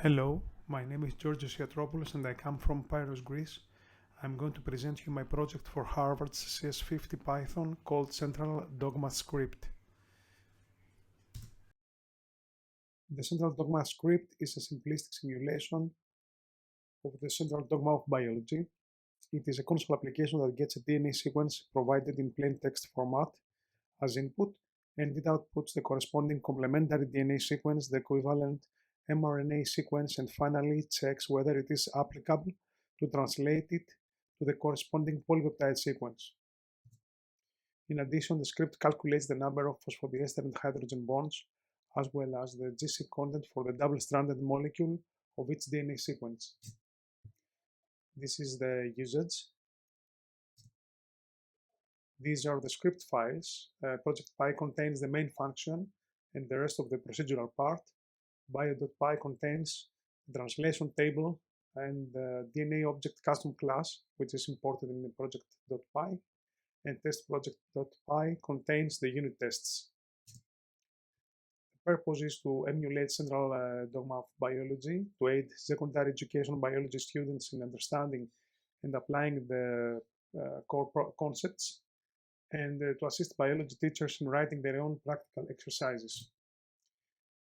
Hello, my name is Georgios Iatropoulos and I come from Pyros, Greece. I'm going to present you my project for Harvard's CS50 Python called Central Dogma Script. The Central Dogma Script is a simplistic simulation of the central dogma of biology. It is a console application that gets a DNA sequence provided in plain text format as input, and it outputs the corresponding complementary DNA sequence, the equivalent mRNA sequence, and finally checks whether it is applicable to translate it to the corresponding polypeptide sequence. In addition, the script calculates the number of phosphodiester and hydrogen bonds, as well as the GC content for the double-stranded molecule of each DNA sequence. This is the usage. These are the script files. Project Py contains the main function and the rest of the procedural part. Bio.py contains the translation table and the DNA object custom class, which is imported in the project.py. And testproject.py contains the unit tests. The purpose is to emulate central dogma of biology, to aid secondary education biology students in understanding and applying the core concepts, and to assist biology teachers in writing their own practical exercises.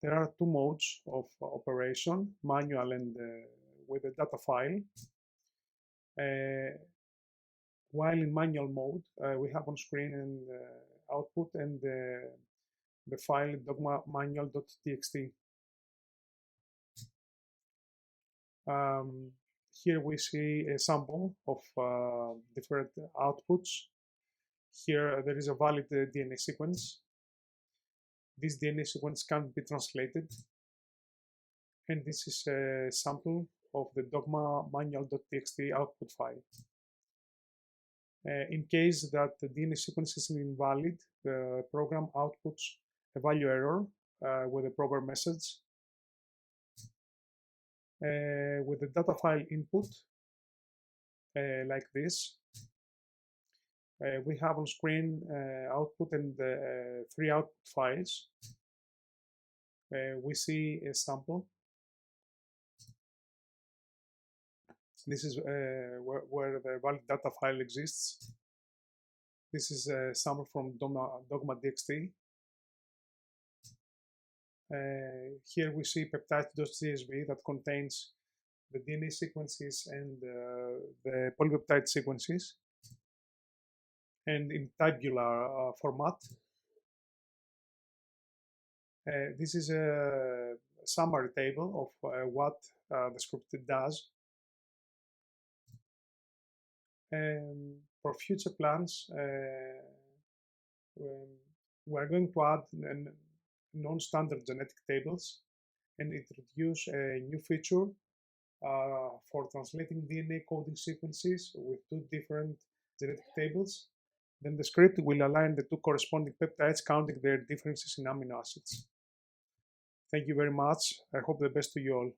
There are two modes of operation, manual and with a data file. While in manual mode, we have on screen an output and the file dogma manual.txt. Here we see a sample of different outputs. Here there is a valid DNA sequence. This DNA sequence can't be translated. And this is a sample of the dogma manual.txt output file. In case that the DNA sequence is invalid, the program outputs a value error with a proper message. With the data file input, like this, we have on screen output and three output files. We see a sample. This is where the valid data file exists. This is a sample from dogma.txt. Here we see peptide.csv that contains the DNA sequences and the polypeptide sequences, and in tabular format. This is a summary table of what the script does. For future plans, we're going to add non-standard genetic tables and introduce a new feature for translating DNA coding sequences with two different genetic tables. Then the script will align the two corresponding peptides, counting their differences in amino acids. Thank you very much. I hope the best to you all.